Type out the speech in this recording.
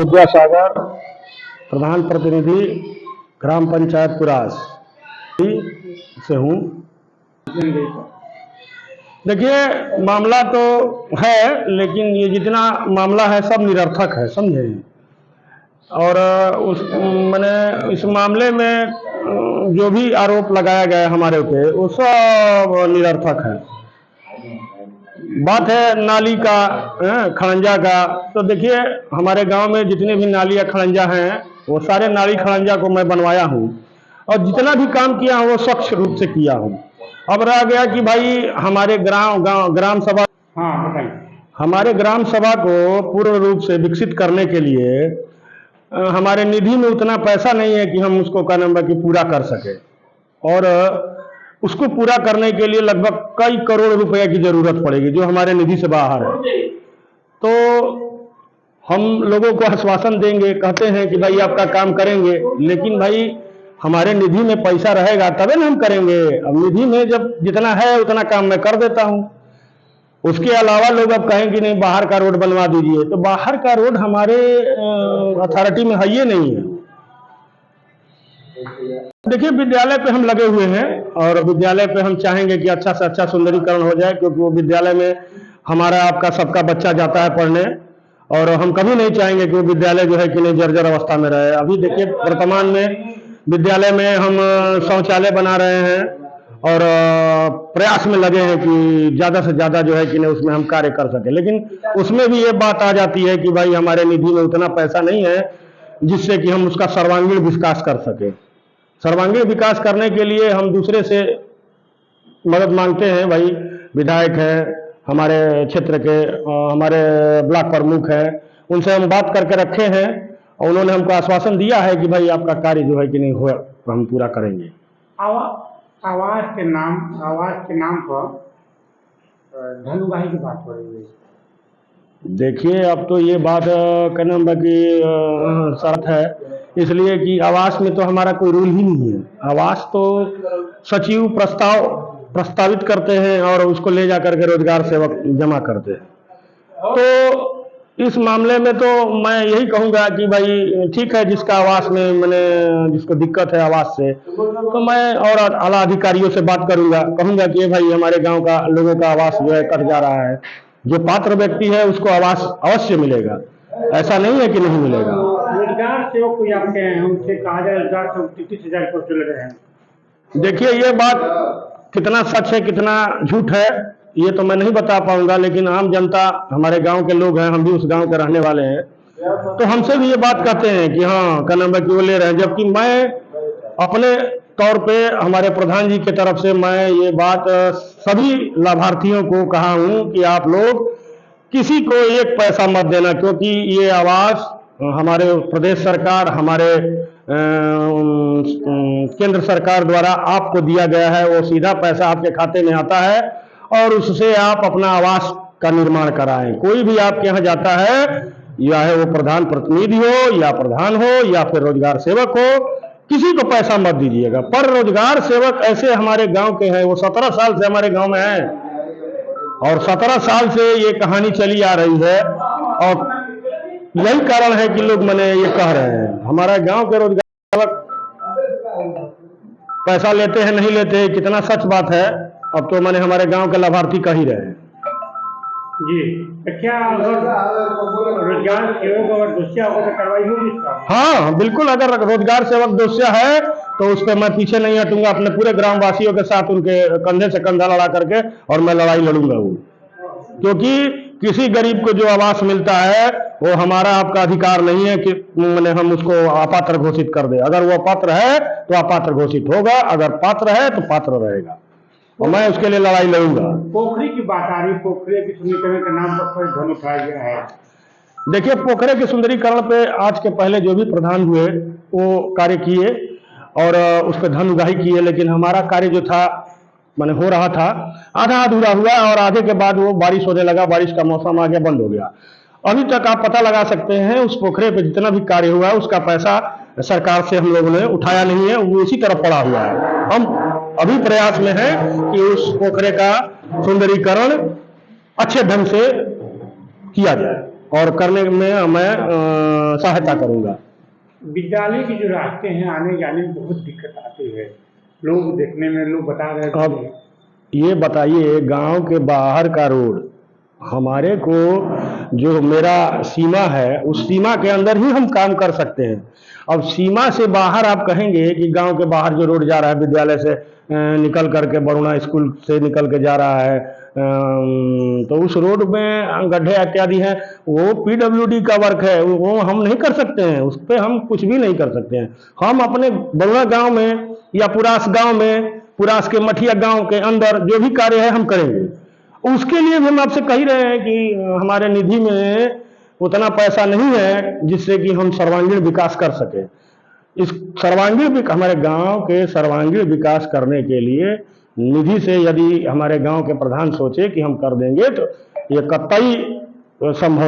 विद्यासागर, प्रधान प्रतिनिधि ग्राम पंचायत पुरास से हूँ। देखिए, मामला तो है, लेकिन ये जितना मामला है सब निरर्थक है, समझे। और उस मैंने इस मामले में जो भी आरोप लगाया गया है हमारे पे, वो सब निरर्थक है। बात है नाली का, खड़ंजा का, तो देखिए हमारे गांव में जितने भी नाली या खड़ंजा हैं, वो सारे नाली खड़ंजा को मैं बनवाया हूँ, और जितना भी काम किया हूँ वो स्वच्छ रूप से किया हूँ। अब रह गया कि भाई हमारे ग्राम सभा, हमारे ग्राम सभा को पूर्ण रूप से विकसित करने के लिए हमारे निधि में उतना पैसा नहीं है कि हम उसको क्या नाम है कि पूरा कर सके, और उसको पूरा करने के लिए लगभग कई करोड़ रुपए की जरूरत पड़ेगी, जो हमारे निधि से बाहर है। तो हम लोगों को आश्वासन देंगे, कहते हैं कि भाई आपका काम करेंगे, लेकिन भाई हमारे निधि में पैसा रहेगा तभी ना हम करेंगे। अब निधि में जब जितना है उतना काम मैं कर देता हूं, उसके अलावा लोग अब कहेंगे नहीं बाहर का रोड बनवा दीजिए, तो बाहर का रोड हमारे अथॉरिटी में है ही नहीं है। देखिए, विद्यालय पे हम लगे हुए हैं, और विद्यालय पे हम चाहेंगे कि अच्छा से अच्छा सुंदरीकरण हो जाए, क्योंकि वो विद्यालय में हमारा आपका सबका बच्चा जाता है पढ़ने, और हम कभी नहीं चाहेंगे कि वो विद्यालय जो है कि नहीं जर्जर अवस्था में रहे। अभी देखिए, वर्तमान में विद्यालय में हम शौचालय बना रहे हैं, और प्रयास में लगे हैं कि ज़्यादा से ज़्यादा जो है कि नहीं उसमें हम कार्य कर सकें, लेकिन उसमें भी ये बात आ जाती है कि भाई हमारे निधि में उतना पैसा नहीं है जिससे कि हम उसका सर्वांगीण विकास कर सकें। सर्वांगीण विकास करने के लिए हम दूसरे से मदद मांगते हैं। भाई विधायक है हमारे क्षेत्र के, हमारे ब्लॉक प्रमुख हैं, उनसे हम बात करके रखे हैं, और उन्होंने हमको आश्वासन दिया है कि भाई आपका कार्य जो है कि नहीं हो हम पूरा करेंगे। आवास के नाम पर धन उगाही की बात हो रही है। देखिए, अब तो ये बात कहना बाकी शर्त है, इसलिए कि आवास में तो हमारा कोई रूल ही नहीं है। आवास तो सचिव प्रस्तावित करते हैं और उसको ले जाकर के रोजगार सेवक जमा करते हैं। तो इस मामले में तो मैं यही कहूँगा कि भाई ठीक है, जिसका आवास में मैंने जिसको दिक्कत है आवास से, तो मैं और आला अधिकारियों से बात करूंगा, कहूंगा कि भाई हमारे गांव का लोगों का आवास जो है कट जा रहा है, जो पात्र व्यक्ति है उसको आवास अवश्य मिलेगा, ऐसा नहीं है कि नहीं मिलेगा। रोजगार सेवक कोई आपके हैं, उनसे कहा जाए रोजगार सेवक 30,000 पर चल रहे हैं। देखिए, ये बात कितना सच है कितना झूठ है ये तो मैं नहीं बता पाऊंगा, लेकिन आम जनता, हमारे गांव के लोग हैं, हम भी उस गांव के रहने वाले हैं, तो हमसे भी ये बात कहते हैं कि हाँ क्या नाम है कि वो ले रहे हैं। जबकि मैं अपने तौर पे हमारे प्रधान जी की तरफ से मैं ये बात सभी लाभार्थियों को कहा हूं कि आप लोग किसी को एक पैसा मत देना, क्योंकि ये आवास हमारे प्रदेश सरकार, हमारे केंद्र सरकार द्वारा आपको दिया गया है। वो सीधा पैसा आपके खाते में आता है, और उससे आप अपना आवास का निर्माण कराएं। कोई भी आपके यहाँ जाता है, या है वो प्रधान प्रतिनिधि हो या प्रधान हो या फिर रोजगार सेवक हो, किसी को पैसा मत दीजिएगा। पर रोजगार सेवक ऐसे हमारे गांव के हैं, वो 17 साल से हमारे गांव में हैं, और 17 साल से ये कहानी चली आ रही है, और यही कारण है कि लोग मैंने ये कह रहे हैं हमारा गांव के रोजगार सेवक पैसा लेते हैं नहीं लेते हैं, कितना सच बात है अब तो मैंने हमारे गांव के लाभार्थी कह ही रहे हैं। जी, क्या रोजगार सेवक अगर दोषिया होगा तो कार्रवाई होगी इसका? हाँ बिल्कुल, अगर रोजगार सेवक दोषिया है तो उस पर मैं पीछे नहीं हटूंगा, अपने पूरे ग्रामवासियों के साथ उनके कंधे से कंधा लड़ा करके और मैं लड़ाई लड़ूंगा वो, क्योंकि किसी गरीब को जो आवास मिलता है वो हमारा आपका अधिकार नहीं है कि मैंने हम उसको अपात्र घोषित कर दे। अगर वो अपात्र है तो अपात्र घोषित होगा, अगर पात्र है तो पात्र रहेगा, और मैं उसके लिए लड़ाई लड़ूंगा। पोखरी की बात आ रही, पोखरी के सुंदरीकरण के नाम पर धन उठाया गया है। देखिए, पोखरे के सुंदरीकरण पे आज के पहले जो भी प्रधान हुए वो कार्य किए और उस पर धन उगाही किए, लेकिन हमारा कार्य जो था मैंने हो रहा था आधा अधूरा हुआ, और आधे के बाद वो बारिश होने लगा, बारिश का मौसम आ गया, बंद हो गया। अभी तक आप पता लगा सकते हैं उस पोखरे पे जितना भी कार्य हुआ है उसका पैसा सरकार से हम लोगों ने उठाया नहीं है, वो इसी तरह पड़ा हुआ है। हम अभी प्रयास में है कि उस पोखरे का सुंदरीकरण अच्छे ढंग से किया जाए, और करने में मैं सहायता करूँगा। विद्यालय के जो रास्ते हैं आने जाने में बहुत दिक्कत आती है, लोग देखने में लोग बता रहे अब थे। ये बताइए, गांव के बाहर का रोड हमारे को, जो मेरा सीमा है उस सीमा के अंदर ही हम काम कर सकते हैं। अब सीमा से बाहर आप कहेंगे कि गांव के बाहर जो रोड जा रहा है विद्यालय से निकल करके बरुणा स्कूल से निकल के जा रहा है, तो उस रोड में गड्ढे इत्यादि हैं, वो पीडब्ल्यूडी का वर्क है, वो हम नहीं कर सकते हैं, उस पर हम कुछ भी नहीं कर सकते हैं। हम अपने बरुणा गांव में या पुरास गांव में, पुरास के मठिया गांव के अंदर जो भी कार्य है हम करेंगे। उसके लिए भी हम आपसे कह ही रहे हैं कि हमारे निधि में उतना पैसा नहीं है जिससे कि हम सर्वांगीण विकास कर सके। इस हमारे गांव के सर्वांगीण विकास करने के लिए निधि से यदि हमारे गांव के प्रधान सोचे कि हम कर देंगे तो ये कतई संभव